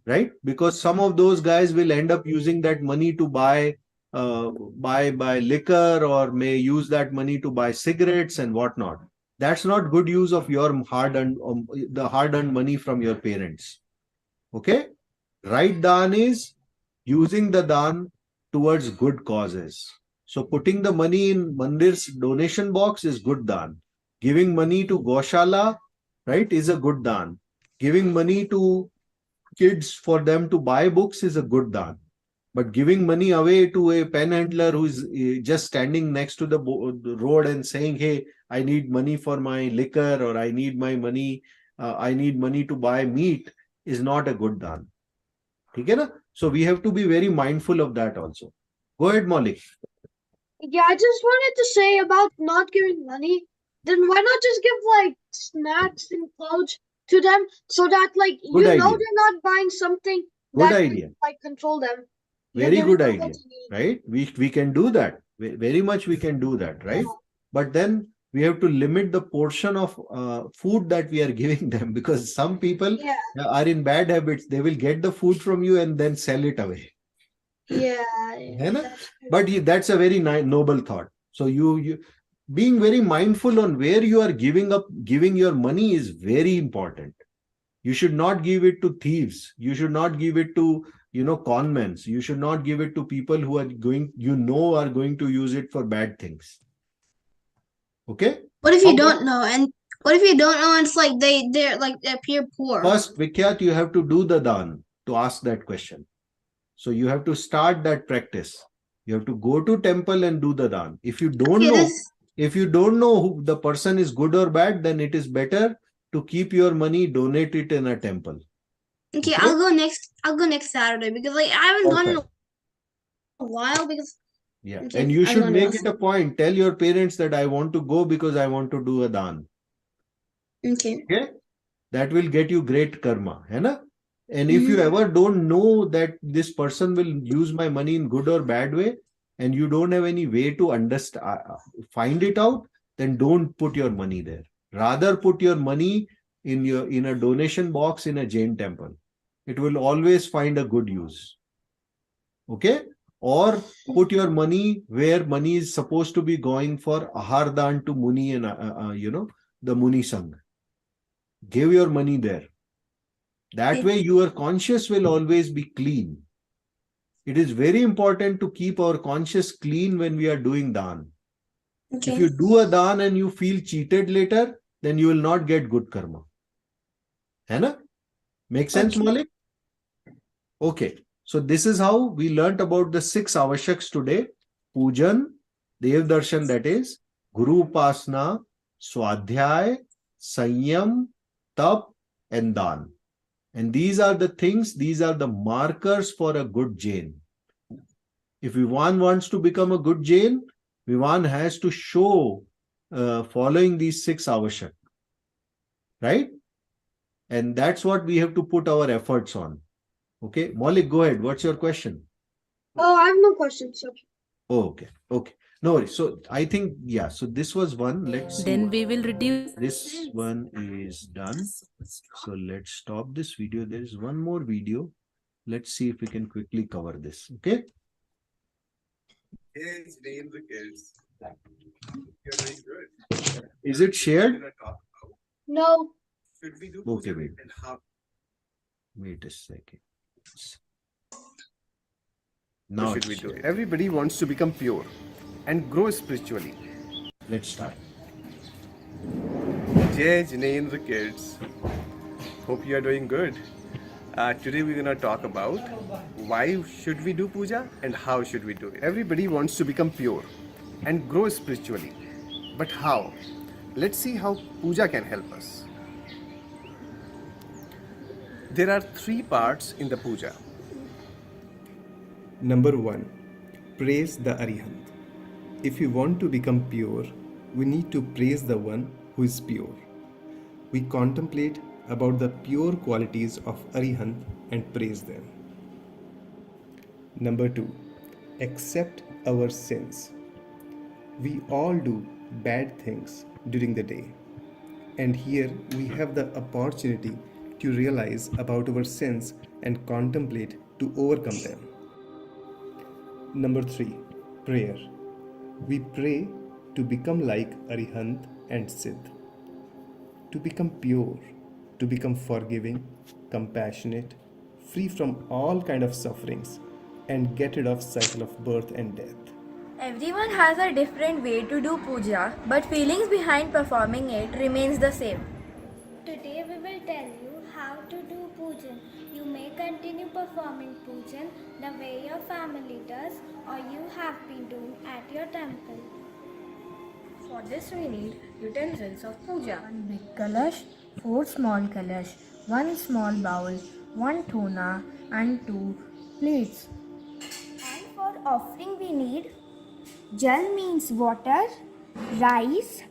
Right? Because some of those guys will end up using that money to buy liquor, or may use that money to buy cigarettes and whatnot. That's not good use of your the hard-earned money from your parents. Okay? Right dan is using the dan towards good causes. So putting the money in mandir's donation box is good dan. Giving money to Goshala, right, is a good dan. Giving money to kids for them to buy books is a good dan. But giving money away to a pen handler who is just standing next to the road and saying, hey, I need money for my liquor, or I need money to buy meat, is not a good dan. Okay, na? So we have to be very mindful of that also. Go ahead, Maulik. Yeah, I just wanted to say about not giving money. Then why not just give like snacks and clothes to them so that like Good idea. they're not buying something Good that idea. can like control them. You're Very giving good them idea, what they need. right? We can do that. Very much we can do that, right? But then we have to limit the portion of food that we are giving them, because some people Yeah, are in bad habits. They will get the food from you and then sell it away. yeah, है ना? that's true. But that's a very noble thought. So you being very mindful on where you are giving your money is very important. You should not give it to thieves. You should not give it to con men. You should not give it to people who are going to use it for bad things. Okay. what if How you about- don't know? And what if you don't know? And it's like they appear poor. First, Vikyat, you have to do the dan to ask that question. So you have to start that practice. You have to go to temple and do the dan. If you don't Okay, know, if you don't know who the person is good or bad, then it is better to keep your money, donate it in a temple. Okay, Okay? I'll go next Saturday, because like I haven't gone in Perfect. a while, because Yeah. okay, And you I'll should go make next. it a point. Tell your parents that I want to go because I want to do a dan. Okay. Okay? That will get you great karma. Hai na? And if you ever don't know that this person will use my money in good or bad way, and you don't have any way to find it out, then don't put your money there. Rather put your money in a donation box in a Jain temple. It will always find a good use. Okay? Or put your money where money is supposed to be going for Ahardan to Muni and the Muni Sangh. Give your money there. That way your conscience will always be clean. It is very important to keep our conscience clean when we are doing dan. Okay. If you do a dan and you feel cheated later, then you will not get good karma. Hai na? Make sense, Okay. Malik? Okay. So this is how we learnt about the 6 avashaks today. Pujan, Dev Darshan, that is, Guru Upasana, Swadhyay, Sanyam, Tap, and Dan. And these are the things, these are the markers for a good Jain. If one wants to become a good Jain, one has to show following these 6 avashak. Right? And that's what we have to put our efforts on. Okay, Maulik, go ahead. What's your question? Oh, I have no questions, sir. Oh, okay, okay. No worries. So I think, yeah, so this was one. Let's see. Then we will reduce. This one is done. So let's stop this video. There is one more video. Let's see if we can quickly cover this. Okay. His name the kids. You're doing good. Is it shared? We're gonna talk about No. should we do Okay, puja wait. and how Wait a second. Now Now should we it's do it? shared. Everybody wants to become pure and grow spiritually. Let's start. Jai Jain the kids. Hope you are doing good. Today we're gonna talk about why should we do puja and how should we do it. Everybody wants to become pure and grow spiritually. But how? Let's see how puja can help us. There are 3 parts in the puja. Number 1. Praise the Arihant. If we want to become pure, we need to praise the one who is pure. We contemplate about the pure qualities of Arihant and praise them. Number 2. Accept our sins. We all do bad things during the day. And here we have the opportunity to realize about our sins and contemplate to overcome them. Number 3. Prayer. We pray to become like Arihant and Siddh. To become pure, to become forgiving, compassionate, free from all kind of sufferings, and get rid of cycle of birth and death. Everyone has a different way to do puja, but feelings behind performing it remains the same. Today we will tell you how to do pujan. You may continue performing pujan the way your family does or you have been doing at your temple. For this we need utensils of puja. 1 big kalash, 4 small kalash, 1 small bowl, 1 thona and 2 plates. And for offering we need jal means water, rice,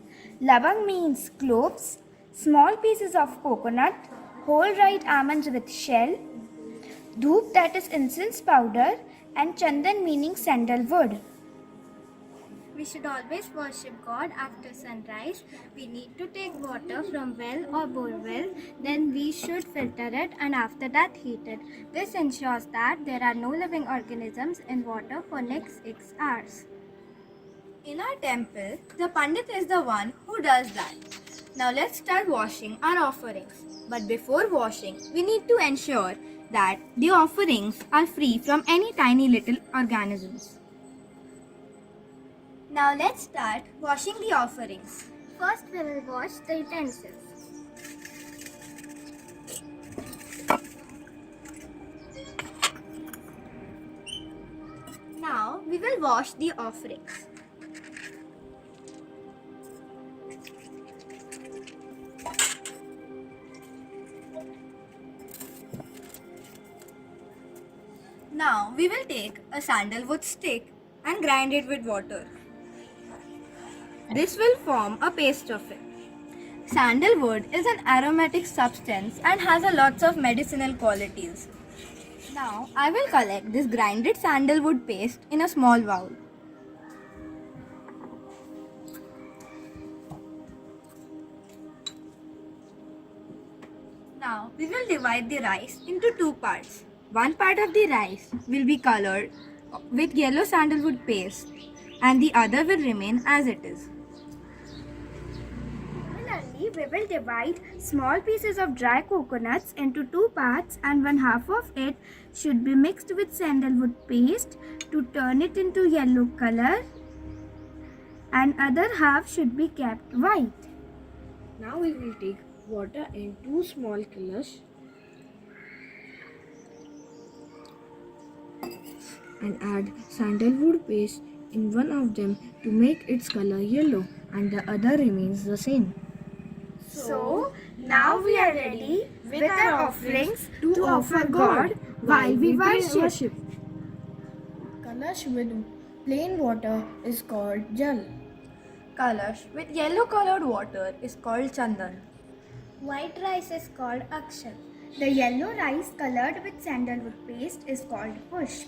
lavang means cloves, small pieces of coconut, whole ripe almonds with shell, dhoop that is incense powder, and chandan meaning sandalwood. We should always worship God after sunrise. We need to take water from well or borewell, then we should filter it and after that heat it. This ensures that there are no living organisms in water for next 6 hours. In our temple, the Pandit is the one who does that. Now let's start washing our offerings. But before washing, we need to ensure that the offerings are free from any tiny little organisms. Now let's start washing the offerings. First we will wash the utensils. Now we will wash the offerings. Now we will take a sandalwood stick and grind it with water. This will form a paste of it. Sandalwood is an aromatic substance and has a lots of medicinal qualities. Now I will collect this grinded sandalwood paste in a small bowl. Now we will divide the rice into 2 parts. One part of the rice will be colored with yellow sandalwood paste and the other will remain as it is. Similarly, we will divide small pieces of dry coconuts into 2 parts and one half of it should be mixed with sandalwood paste to turn it into yellow color and other half should be kept white. Now we will take water in 2 small kalash and add sandalwood paste in one of them to make its color yellow and the other remains the same. So, now we are ready with our offerings to offer God while we worship. Kalash with plain water is called Jal. Kalash with yellow colored water is called Chandan. White rice is called Akshat. The yellow rice colored with sandalwood paste is called Push.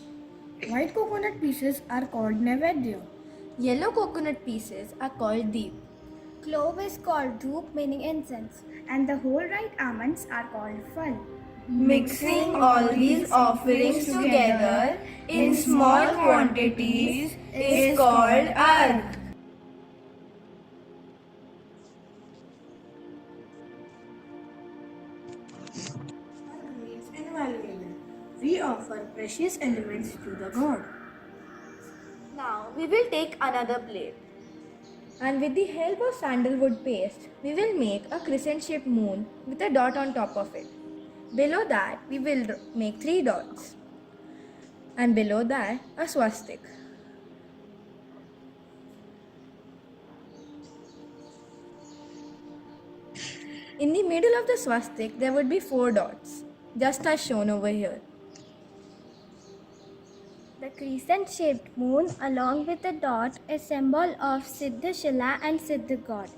White coconut pieces are called Nevedya. Yellow coconut pieces are called Deep. Clove is called Dhoop, meaning incense, and the whole ripe almonds are called Phal. Mixing all these offerings together in small quantities is called Arg. Means invaluable. We offer precious elements to the God. Now we will take another plate. And with the help of sandalwood paste, we will make a crescent shaped moon with a dot on top of it. Below that, we will make 3 dots. And below that, a swastik. In the middle of the swastik, there would be 4 dots, just as shown over here. The crescent-shaped moon along with the dot is symbol of Siddhashila and Siddha God.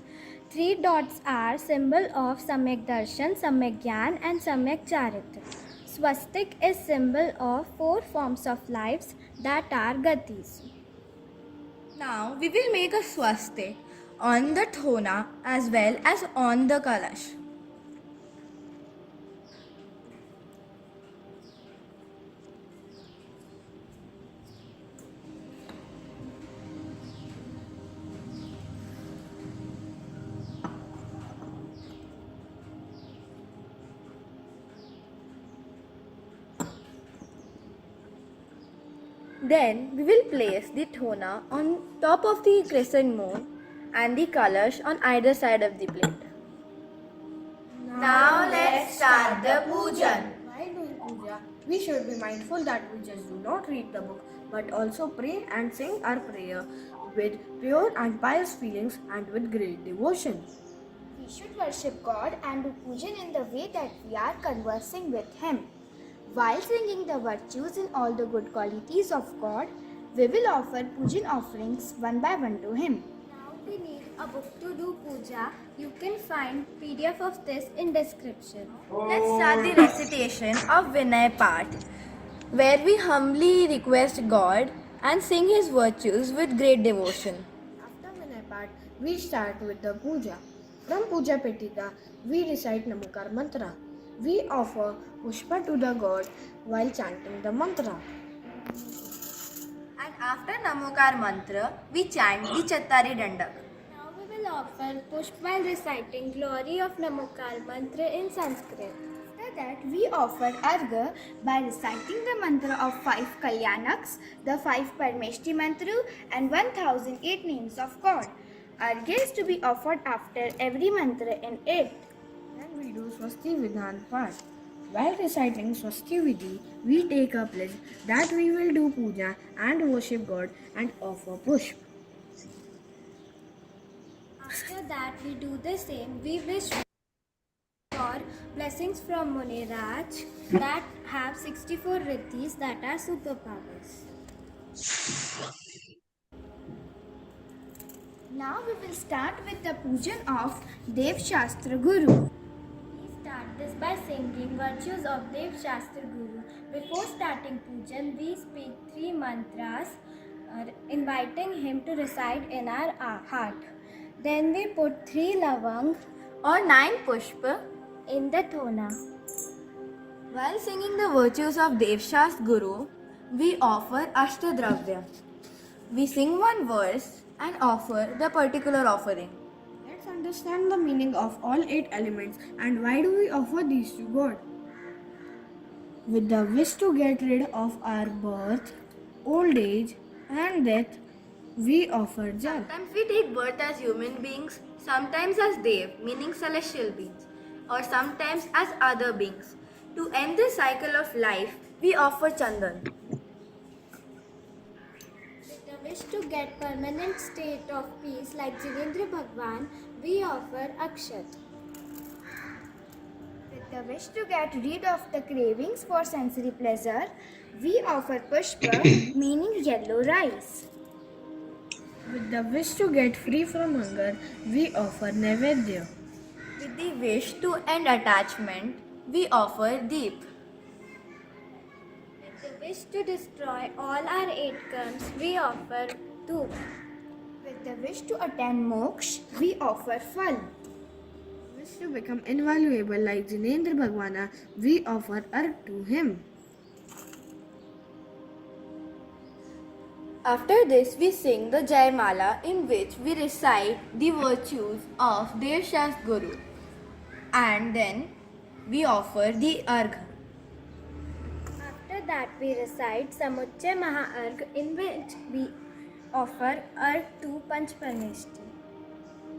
3 dots are symbol of Samyak Darshan, Samyak Gyan and Samyak Charitra. Swastik is symbol of 4 forms of lives that are Gatis. Now we will make a swastik on the thona as well as on the kalash. Then we will place the thona on top of the crescent moon and the kalash on either side of the plate. Now let's start the pujan. While doing puja, we should be mindful that we just do not read the book but also pray and sing our prayer with pure and pious feelings and with great devotion. We should worship God and do pujan in the way that we are conversing with Him. While singing the virtues and all the good qualities of God, we will offer pujan offerings one by one to Him. Now we need a book to do puja. You can find PDF of this in description. Let's start the recitation of Vinay Path, where we humbly request God and sing His virtues with great devotion. After Vinaypat, we start with the puja. From Puja Petika, we recite Namokar mantra. We offer pushpa to the God while chanting the mantra. And after Namokar mantra, we chant the Chattari Dandak. Now we will offer pushpa while reciting glory of Namokar mantra in Sanskrit. After that, we offer arga by reciting the mantra of 5 Kalyanaks, the 5 Parmeshti mantra, and 1008 names of God. Arga is to be offered after every mantra in it. Then we do Swasti Vidhan part. While reciting Swasti Vidhi, we take a pledge that we will do puja and worship God and offer pushpa. After that, we do the same. We wish for blessings from Muniraj that have 64 riddhis that are superpowers. Now we will start with the pujan of Dev Shastra Guru. We start this by singing virtues of Dev Shastra Guru. Before starting pujan, we speak 3 mantras, inviting him to reside in our heart. Then we put 3 lavang Or 9 pushpa. in the thona. While singing the virtues of Devshas Guru, we offer Ashtadravya. We sing one verse and offer the particular offering. Let's understand the meaning of all 8 elements and why do we offer these to God. With the wish to get rid of our birth, old age, and death, we offer Jal. Sometimes we take birth as human beings, sometimes as Dev, meaning celestial beings, or sometimes as other beings. To end the cycle of life, we offer Chandan. With the wish to get permanent state of peace like Jinendra Bhagwan, we offer Akshat. With the wish to get rid of the cravings for sensory pleasure, we offer Pushpa, meaning yellow rice. With the wish to get free from hunger, we offer Naivedya. With the wish to end attachment, we offer Deep. With the wish to destroy all our 8 karms, we offer Dhoop. With the wish to attain moksha, we offer Phal. Wish to become invaluable like Jinendra Bhagwana, we offer Arg to him. After this, we sing the Jai Mala, in which we recite the virtues of Devshas Guru, and then we offer the Argha. After that, we recite Samuchay Maha-Arg, in which we offer Arg to Panchparneshti.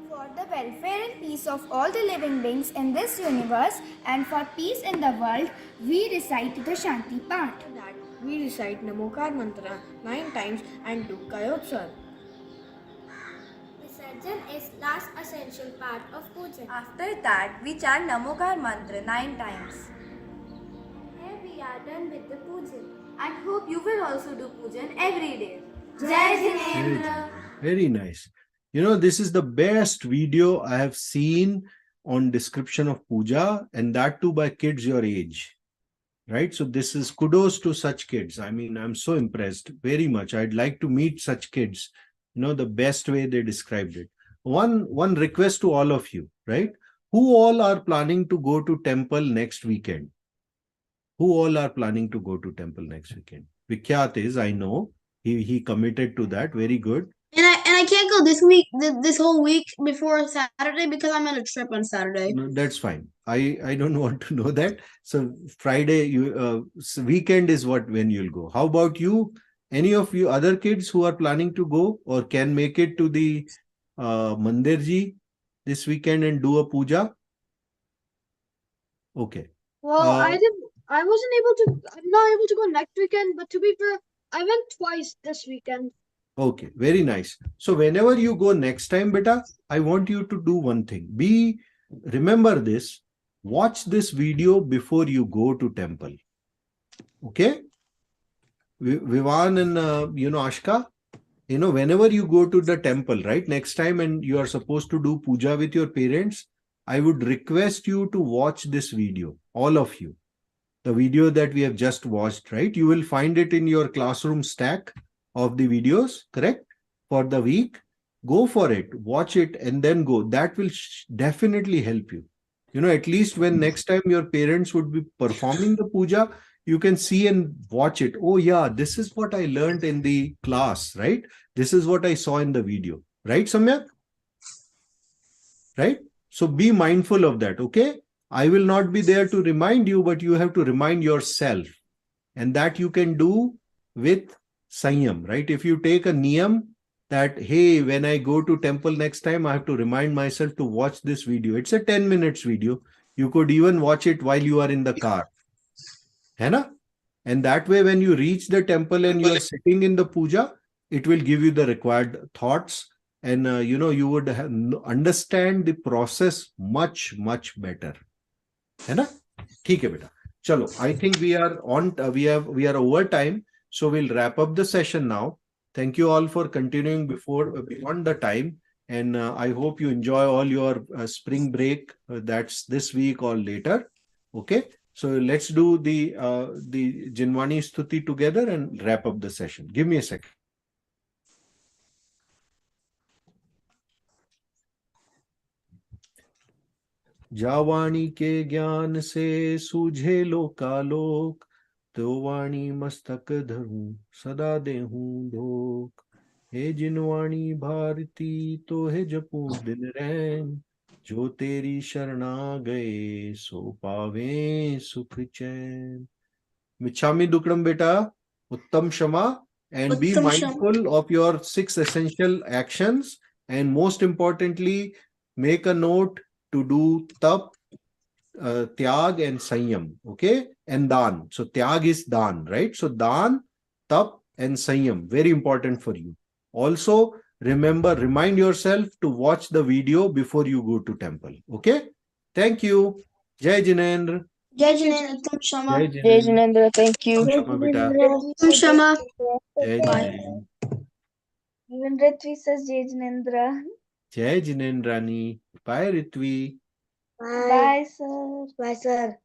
For the welfare and peace of all the living beings in this universe and for peace in the world, we recite the Shanti Path. That we recite Namokar Mantra 9 times and do Kayotsar. Visarjan is last essential part of puja. After that, we chant Namokar Mantra 9 times. Here we are done with the puja. And hope you will also do pujan every day. Jai Jinendra! Very nice. You know, this is the best video I have seen on description of puja, and that too by kids your age. Right? So this is kudos to such kids. I mean, I'm so impressed very much. I'd like to meet such kids. You know, the best way they described it. One request to all of you, right? Who all are planning to go to temple next weekend? Who all are planning to go to temple next weekend? Vikhyat is, I know. He committed to that. Very good. And I can't go this week, this whole week before Saturday because I'm on a trip on Saturday. No, that's fine. I don't want to know that. So Friday, weekend is when you'll go. How about you? Any of you other kids who are planning to go or can make it to the Mandirji this weekend and do a puja? Okay. Well, I'm not able to go next weekend, but to be fair, I went twice this weekend. Okay, very nice. So whenever you go next time, beta, I want you to do one thing. Remember this, watch this video before you go to temple. Okay? Vivan and, Ashka, whenever you go to the temple, right, next time and you are supposed to do puja with your parents, I would request you to watch this video, all of you. The video that we have just watched, right? You will find it in your classroom stack of the videos, correct? For the week, go for it, watch it and then go. That will definitely help you. At least when next time your parents would be performing the puja, you can see and watch it. Oh yeah, this is what I learned in the class, right? This is what I saw in the video, right, Samyak? Right? So be mindful of that, okay? I will not be there to remind you, but you have to remind yourself. And that you can do with Sanyam, right? If you take a niyam that, hey, when I go to temple next time, I have to remind myself to watch this video. It's a 10 minutes video. You could even watch it while you are in the car. Hai? And that way, when you reach the temple and you are sitting in the puja, it will give you the required thoughts. And, you would understand the process much, much better. Hai na? Theek hai, beta. Chalo, I think we are over time. So we'll wrap up the session now. Thank you all for continuing beyond the time. And I hope you enjoy all your spring break. That's this week or later. Okay. So let's do the Jinwani Stuti together and wrap up the session. Give me a second. जावाणी के ज्ञान से सूझे लोकालोक तो वाणी मस्तक धरूं सदा देहूं धोक हे जिनवाणी भारती तो हे जपूं दिन रैन जो तेरी शरणा गए सो पावे सुख चैन मिच्छामि दुक्कडम बेटा उत्तम क्षमा and be mindful of your 6 essential actions and most importantly make a note to do tap, tyag and sanyam, okay, and dan. So tyag is dan, right? So dan, tap and sanyam, very important for you. Also, remind yourself to watch the video before you go to temple. Okay? Thank you. Jai Jinendra. Jai Jain, Uttam Shama. Jai Jai Jinendra. Jinendra, thank you. Shama beta. Uttam Shama. Jai Bye. Jinen. Even Ritvi says Jai Jinendra. Jai Jinendrani. Bye Ritvi. Bye, sir. Bye, sir.